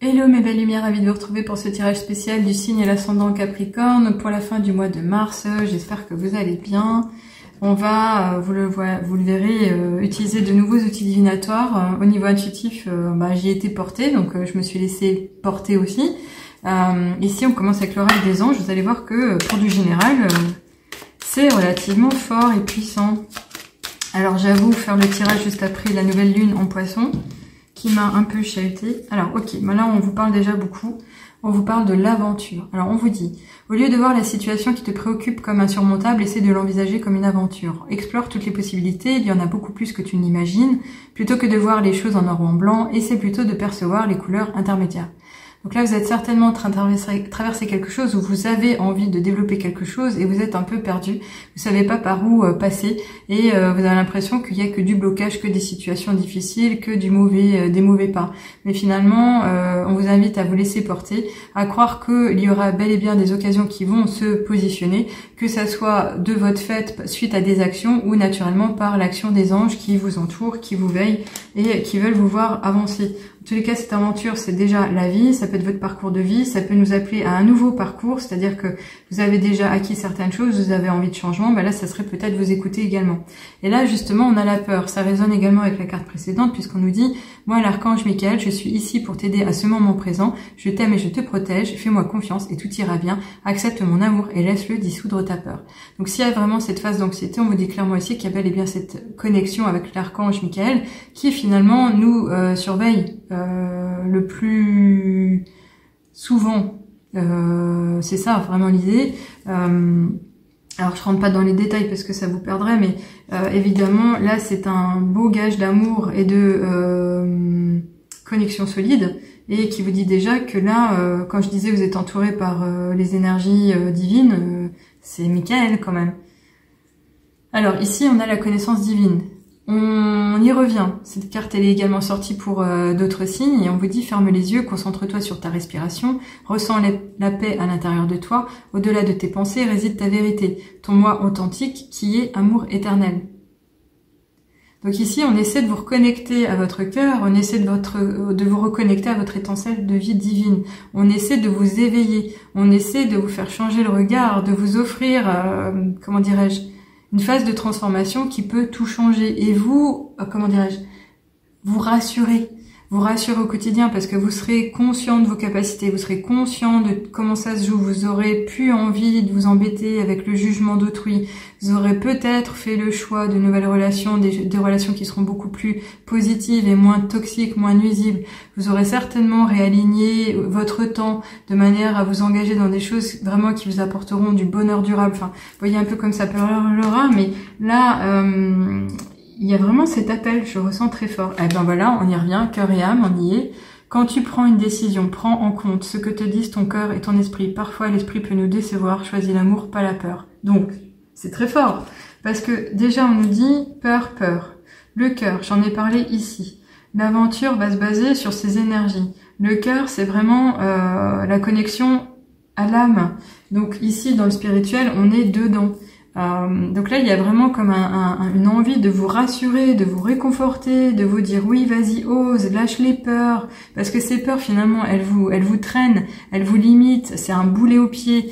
Hello mes belles lumières, ravie de vous retrouver pour ce tirage spécial du signe et l'ascendant Capricorne pour la fin du mois de mars. J'espère que vous allez bien. On va, vous le verrez, utiliser de nouveaux outils divinatoires. Au niveau intuitif, j'y ai été portée, donc je me suis laissée porter aussi. Ici, on commence avec l'oracle des anges. Vous allez voir que pour du général, c'est relativement fort et puissant. Alors j'avoue, faire le tirage juste après la nouvelle lune en poisson, qui m'a un peu chahuté. Alors ok, là on vous parle déjà beaucoup, on vous parle de l'aventure. Alors on vous dit, au lieu de voir la situation qui te préoccupe comme insurmontable, essaie de l'envisager comme une aventure. Explore toutes les possibilités, il y en a beaucoup plus que tu n'imagines. Plutôt que de voir les choses en noir ou en blanc, essaie plutôt de percevoir les couleurs intermédiaires. Donc là, vous êtes certainement en train de traverser quelque chose où vous avez envie de développer quelque chose et vous êtes un peu perdu. Vous savez pas par où passer et vous avez l'impression qu'il y a que du blocage, que des situations difficiles, que des mauvais pas. Mais finalement, on vous invite à vous laisser porter, à croire qu'il y aura bel et bien des occasions qui vont se positionner, que ça soit de votre fait suite à des actions ou naturellement par l'action des anges qui vous entourent, qui vous veillent et qui veulent vous voir avancer. En tous les cas, cette aventure, c'est déjà la vie, ça peut être votre parcours de vie, ça peut nous appeler à un nouveau parcours, c'est-à-dire que vous avez déjà acquis certaines choses, vous avez envie de changement, là, ça serait peut-être vous écouter également. Et là, justement, on a la peur. Ça résonne également avec la carte précédente, puisqu'on nous dit, moi, l'archange Michael, je suis ici pour t'aider à ce moment présent, je t'aime et je te protège, fais-moi confiance et tout ira bien, accepte mon amour et laisse-le dissoudre ta peur. Donc, s'il y a vraiment cette phase d'anxiété, on vous dit clairement ici qu'il y a bel et bien cette connexion avec l'archange Michael, qui finalement nous surveille le plus souvent, c'est ça vraiment l'idée. Alors je rentre pas dans les détails parce que ça vous perdrait, mais évidemment là c'est un beau gage d'amour et de connexion solide et qui vous dit déjà que là, quand je disais vous êtes entouré par les énergies divines, c'est Michael quand même. Alors ici on a la connaissance divine. On y revient. Cette carte, elle est également sortie pour d'autres signes et on vous dit ferme les yeux, concentre-toi sur ta respiration, ressens la paix à l'intérieur de toi, au-delà de tes pensées réside ta vérité, ton moi authentique qui est amour éternel. Donc ici, on essaie de vous reconnecter à votre cœur, on essaie de vous reconnecter à votre étincelle de vie divine, on essaie de vous éveiller, on essaie de vous faire changer le regard, de vous offrir, comment dirais-je, une phase de transformation qui peut tout changer. Et vous, comment dirais-je, vous rassurer au quotidien parce que vous serez conscient de vos capacités, vous serez conscient de comment ça se joue, vous aurez plus envie de vous embêter avec le jugement d'autrui, vous aurez peut-être fait le choix de nouvelles relations, des relations qui seront beaucoup plus positives et moins toxiques, moins nuisibles. Vous aurez certainement réaligné votre temps de manière à vous engager dans des choses vraiment qui vous apporteront du bonheur durable. Enfin, vous voyez un peu comme ça pleurera, mais là, il y a vraiment cet appel, je ressens très fort. Eh ben voilà, on y revient, cœur et âme, on y est. Quand tu prends une décision, prends en compte ce que te disent ton cœur et ton esprit. Parfois, l'esprit peut nous décevoir, choisis l'amour, pas la peur. Donc, c'est très fort, parce que déjà, on nous dit peur. Le cœur, j'en ai parlé ici. L'aventure va se baser sur ses énergies. Le cœur, c'est vraiment la connexion à l'âme. Donc ici, dans le spirituel, on est dedans. Donc là, il y a vraiment comme une envie de vous rassurer, de vous réconforter, de vous dire oui, vas-y, ose, lâche les peurs, parce que ces peurs finalement, elles vous traînent, elles vous limitent, c'est un boulet au pied.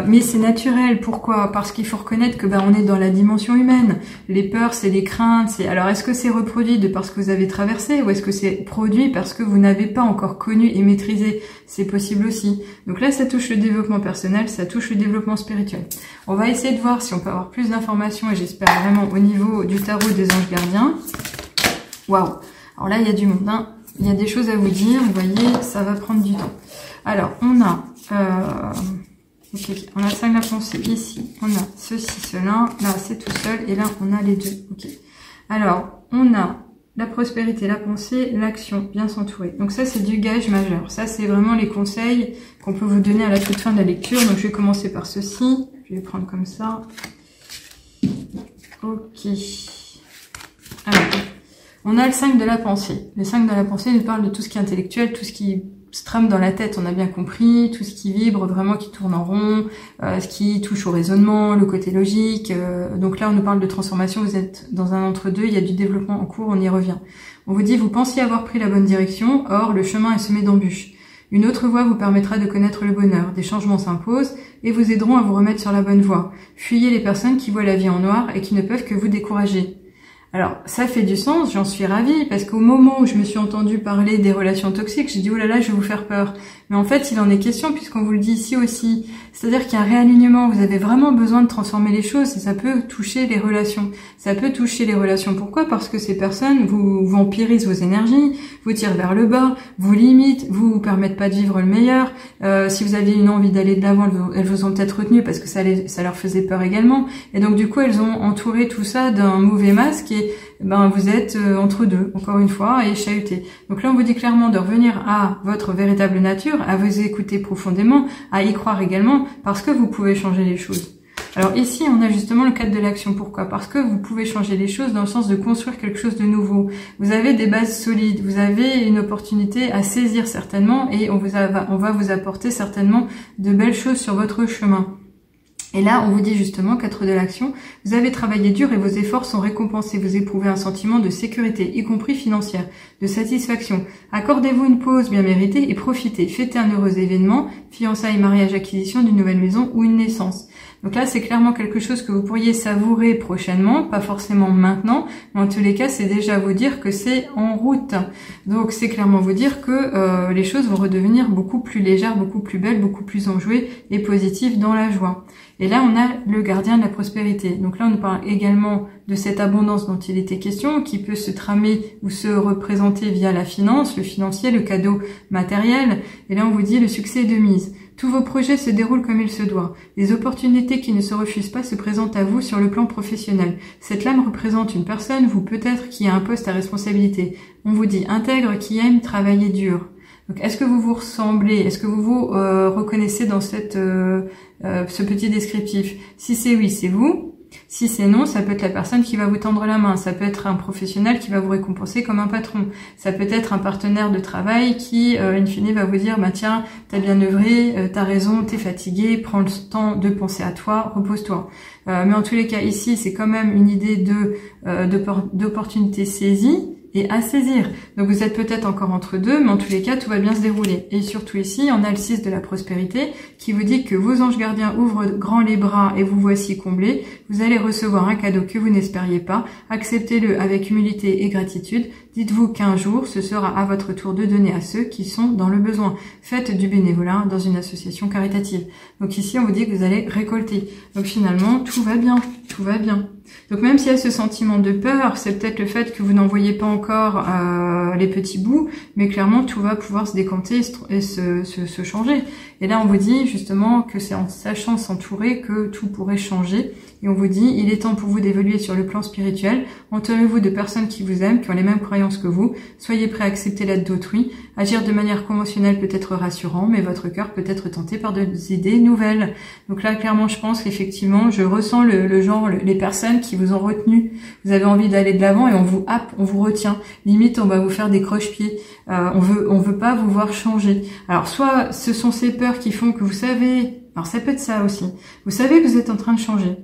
Mais c'est naturel. Pourquoi? Parce qu'il faut reconnaître que on est dans la dimension humaine. Les peurs, c'est les craintes. Alors, est-ce que c'est reproduit de parce que vous avez traversé ou est-ce que c'est produit parce que vous n'avez pas encore connu et maîtrisé? C'est possible aussi. Donc là, ça touche le développement personnel, ça touche le développement spirituel. On va essayer de voir si on peut avoir plus d'informations et j'espère vraiment au niveau du tarot des anges gardiens. Waouh! Alors là, il y a du monde. Hein. Il y a des choses à vous dire. Vous voyez, ça va prendre du temps. Alors, on a... Ok, on a 5 de la pensée ici, on a ceci, cela, là c'est tout seul, et là on a les deux, ok. Alors, on a la prospérité, la pensée, l'action, bien s'entourer. Donc ça c'est du gage majeur, ça c'est vraiment les conseils qu'on peut vous donner à la toute fin de la lecture. Donc je vais commencer par ceci, je vais prendre comme ça. Ok. Alors, on a le 5 de la pensée. Le 5 de la pensée nous parle de tout ce qui est intellectuel, tout ce qui se trame dans la tête, on a bien compris, tout ce qui vibre vraiment, qui tourne en rond, ce qui touche au raisonnement, le côté logique. Donc là, on nous parle de transformation, vous êtes dans un entre-deux, il y a du développement en cours, on y revient. On vous dit, vous pensiez avoir pris la bonne direction, or le chemin est semé d'embûches. Une autre voie vous permettra de connaître le bonheur. Des changements s'imposent et vous aideront à vous remettre sur la bonne voie. Fuyez les personnes qui voient la vie en noir et qui ne peuvent que vous décourager. Alors, ça fait du sens, j'en suis ravie, parce qu'au moment où je me suis entendue parler des relations toxiques, j'ai dit « Oh là là, je vais vous faire peur ». Mais en fait, il en est question, puisqu'on vous le dit ici aussi. C'est-à-dire qu'il y a un réalignement, vous avez vraiment besoin de transformer les choses, et ça peut toucher les relations. Ça peut toucher les relations, pourquoi? Parce que ces personnes vous vampirisent vos énergies, vous tirent vers le bas, vous limitent, vous permettent pas de vivre le meilleur. Si vous aviez une envie d'aller de l'avant, elles vous ont peut-être retenu parce que ça leur faisait peur également. Et donc du coup, elles ont entouré tout ça d'un mauvais masque et vous êtes entre deux, encore une fois, et chahuté. Donc là, on vous dit clairement de revenir à votre véritable nature, à vous écouter profondément, à y croire également, parce que vous pouvez changer les choses. Alors ici, on a justement le cadre de l'action. Pourquoi? Parce que vous pouvez changer les choses dans le sens de construire quelque chose de nouveau. Vous avez des bases solides, vous avez une opportunité à saisir certainement, et on va vous apporter certainement de belles choses sur votre chemin. Et là, on vous dit justement, 4 de l'action, vous avez travaillé dur et vos efforts sont récompensés. Vous éprouvez un sentiment de sécurité, y compris financière, de satisfaction. Accordez-vous une pause bien méritée et profitez. Fêtez un heureux événement, fiançailles, mariage, acquisition d'une nouvelle maison ou une naissance. Donc là, c'est clairement quelque chose que vous pourriez savourer prochainement, pas forcément maintenant, mais en tous les cas, c'est déjà vous dire que c'est en route. Donc c'est clairement vous dire que les choses vont redevenir beaucoup plus légères, beaucoup plus belles, beaucoup plus enjouées et positives dans la joie. Et là, on a le gardien de la prospérité. Donc là, on nous parle également de cette abondance dont il était question, qui peut se tramer ou se représenter via la finance, le financier, le cadeau matériel. Et là, on vous dit le succès est de mise. Tous vos projets se déroulent comme il se doit. Les opportunités qui ne se refusent pas se présentent à vous sur le plan professionnel. Cette lame représente une personne, vous peut-être, qui a un poste à responsabilité. On vous dit intègre, qui aime travailler dur. Donc, est-ce que vous vous ressemblez? Est-ce que vous vous reconnaissez dans ce petit descriptif? Si c'est oui, c'est vous. Si c'est non, ça peut être la personne qui va vous tendre la main. Ça peut être un professionnel qui va vous récompenser comme un patron. Ça peut être un partenaire de travail qui, in fine, va vous dire, tiens, t'as bien œuvré, t'as raison, t'es fatigué, prends le temps de penser à toi, repose-toi. Mais en tous les cas, ici, c'est quand même une idée d'opportunité saisie et à saisir. Donc vous êtes peut-être encore entre deux, mais en tous les cas, tout va bien se dérouler. Et surtout ici, on a le 6 de la prospérité qui vous dit que vos anges gardiens ouvrent grand les bras et vous voici comblés. Vous allez recevoir un cadeau que vous n'espériez pas. Acceptez-le avec humilité et gratitude. Dites-vous qu'un jour, ce sera à votre tour de donner à ceux qui sont dans le besoin. Faites du bénévolat dans une association caritative. Donc ici, on vous dit que vous allez récolter. Donc finalement, tout va bien. Tout va bien. Donc même s'il y a ce sentiment de peur, c'est peut-être le fait que vous n'en voyez pas encore les petits bouts, mais clairement tout va pouvoir se décanter et se changer. Et là on vous dit justement que c'est en sachant s'entourer que tout pourrait changer. Et on vous dit, il est temps pour vous d'évoluer sur le plan spirituel. Entourez-vous de personnes qui vous aiment, qui ont les mêmes croyances que vous. Soyez prêts à accepter l'aide d'autrui. Agir de manière conventionnelle peut être rassurant, mais votre cœur peut être tenté par des idées nouvelles. Donc là, clairement, je pense qu'effectivement, je ressens le genre, les personnes qui vous ont retenu. Vous avez envie d'aller de l'avant et on vous happe, on vous retient. Limite, on va vous faire des croche-pieds. On veut pas vous voir changer. Alors, soit ce sont ces peurs qui font que vous savez, alors ça peut être ça aussi. Vous savez que vous êtes en train de changer.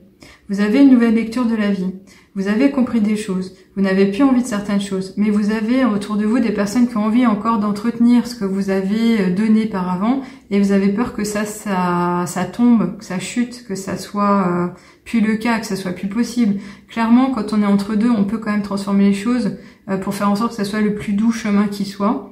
Vous avez une nouvelle lecture de la vie. Vous avez compris des choses. Vous n'avez plus envie de certaines choses. Mais vous avez autour de vous des personnes qui ont envie encore d'entretenir ce que vous avez donné par avant. Et vous avez peur que ça tombe, que ça chute, que ça soit plus le cas, que ça soit plus possible. Clairement, quand on est entre deux, on peut quand même transformer les choses pour faire en sorte que ça soit le plus doux chemin qui soit.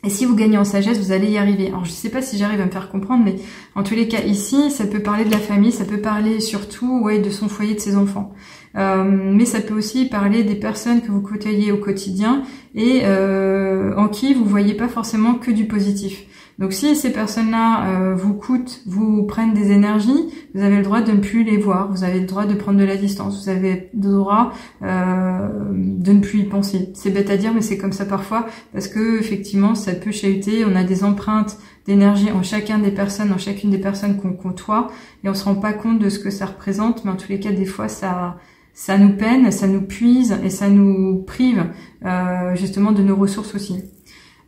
Et si vous gagnez en sagesse, vous allez y arriver. Alors, je sais pas si j'arrive à me faire comprendre, mais en tous les cas, ici, ça peut parler de la famille, ça peut parler surtout, de son foyer, de ses enfants. Mais ça peut aussi parler des personnes que vous côtoyez au quotidien et en qui vous voyez pas forcément que du positif. Donc si ces personnes-là vous coûtent, vous prennent des énergies, vous avez le droit de ne plus les voir, vous avez le droit de prendre de la distance, vous avez le droit de ne plus y penser. C'est bête à dire, mais c'est comme ça parfois, parce que effectivement, ça peut chahuter, on a des empreintes d'énergie en chacune des personnes qu'on côtoie, et on se rend pas compte de ce que ça représente, mais en tous les cas, des fois, ça nous peine, ça nous puise, et ça nous prive justement de nos ressources aussi.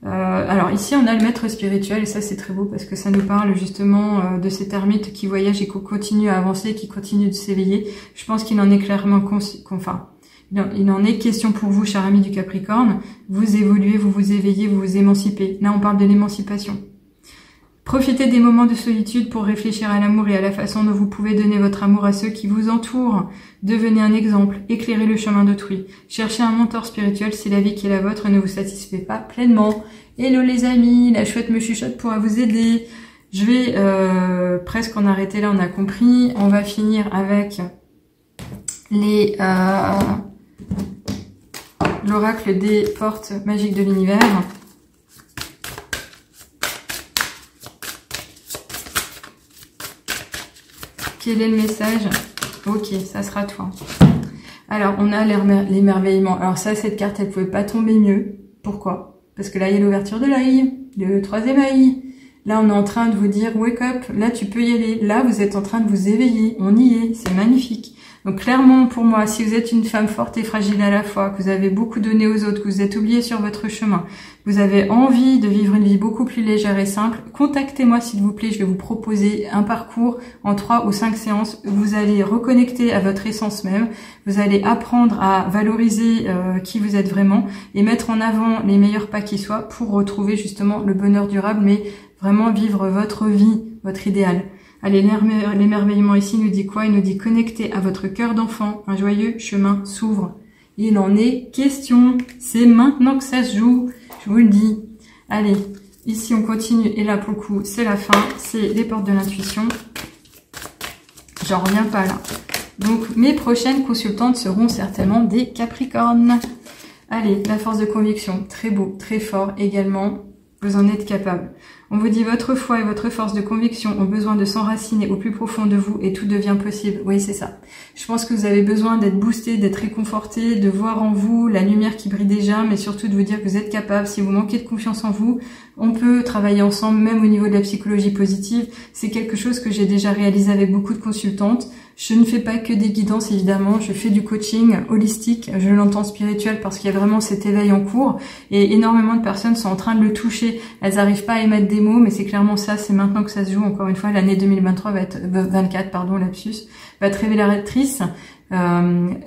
Alors ici on a le maître spirituel et ça c'est très beau parce que ça nous parle justement de cet ermite qui voyage et qui continue à avancer, qui continue de s'éveiller. Je pense qu'il en est clairement il en est question pour vous, chers amis du Capricorne. Vous évoluez, vous vous éveillez, vous vous émancipez. Là on parle de l'émancipation. Profitez des moments de solitude pour réfléchir à l'amour et à la façon dont vous pouvez donner votre amour à ceux qui vous entourent. Devenez un exemple, éclairez le chemin d'autrui. Cherchez un mentor spirituel si la vie qui est la vôtre ne vous satisfait pas pleinement. Hello les amis, la chouette me chuchote pourra vous aider. Je vais presque en arrêter là, on a compris. On va finir avec les l'oracle des portes magiques de l'univers. Quel est le message? Ok, ça sera toi. Alors, on a l'émerveillement. Alors ça, cette carte, elle pouvait pas tomber mieux. Pourquoi? Parce que là, il y a l'ouverture de l'œil, le troisième œil. Là, on est en train de vous dire, wake up, là, tu peux y aller. Là, vous êtes en train de vous éveiller. On y est, c'est magnifique. Donc clairement, pour moi, si vous êtes une femme forte et fragile à la fois, que vous avez beaucoup donné aux autres, que vous êtes oublié sur votre chemin, que vous avez envie de vivre une vie beaucoup plus légère et simple, contactez-moi s'il vous plaît. Je vais vous proposer un parcours en 3 ou 5 séances. Vous allez reconnecter à votre essence même. Vous allez apprendre à valoriser qui vous êtes vraiment et mettre en avant les meilleurs pas qui soient pour retrouver justement le bonheur durable, mais vraiment vivre votre vie, votre idéal. Allez, l'émerveillement ici nous dit quoi? Il nous dit connecter à votre cœur d'enfant, un joyeux chemin s'ouvre. Il en est question, c'est maintenant que ça se joue, je vous le dis. Allez, ici on continue et là pour le coup c'est la fin, c'est les portes de l'intuition. J'en reviens pas là. Donc mes prochaines consultantes seront certainement des Capricornes. Allez, la force de conviction, très beau, très fort également. Vous en êtes capable. On vous dit votre foi et votre force de conviction ont besoin de s'enraciner au plus profond de vous et tout devient possible. Oui, c'est ça. Je pense que vous avez besoin d'être boosté, d'être réconforté, de voir en vous la lumière qui brille déjà, mais surtout de vous dire que vous êtes capable. Si vous manquez de confiance en vous, on peut travailler ensemble, même au niveau de la psychologie positive. C'est quelque chose que j'ai déjà réalisé avec beaucoup de consultantes. Je ne fais pas que des guidances, évidemment. Je fais du coaching holistique. Je l'entends spirituel parce qu'il y a vraiment cet éveil en cours. Et énormément de personnes sont en train de le toucher. Elles n'arrivent pas à émettre des mots, mais c'est clairement ça. C'est maintenant que ça se joue. Encore une fois, l'année 2023 va être, 24, pardon, lapsus, va être révélatrice.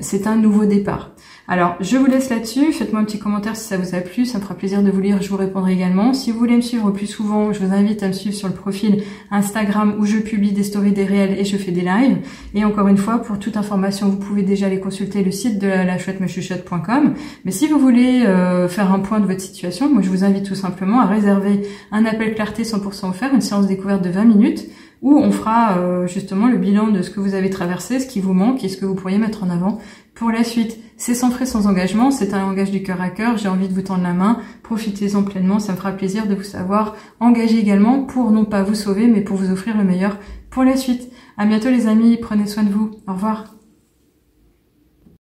C'est un nouveau départ. Alors, je vous laisse là-dessus. Faites-moi un petit commentaire si ça vous a plu. Ça me fera plaisir de vous lire. Je vous répondrai également. Si vous voulez me suivre plus souvent, je vous invite à me suivre sur le profil Instagram où je publie des stories, des réels et je fais des lives. Et encore une fois, pour toute information, vous pouvez déjà aller consulter le site de lachouettemechuchote.com. Mais si vous voulez faire un point de votre situation, moi je vous invite tout simplement à réserver un appel clarté 100% offert, une séance découverte de 20 minutes où on fera justement le bilan de ce que vous avez traversé, ce qui vous manque et ce que vous pourriez mettre en avant pour la suite. C'est sans frais, sans engagement, c'est un langage du cœur à cœur, j'ai envie de vous tendre la main, profitez-en pleinement, ça me fera plaisir de vous savoir engagé également pour non pas vous sauver, mais pour vous offrir le meilleur pour la suite. À bientôt les amis, prenez soin de vous, au revoir.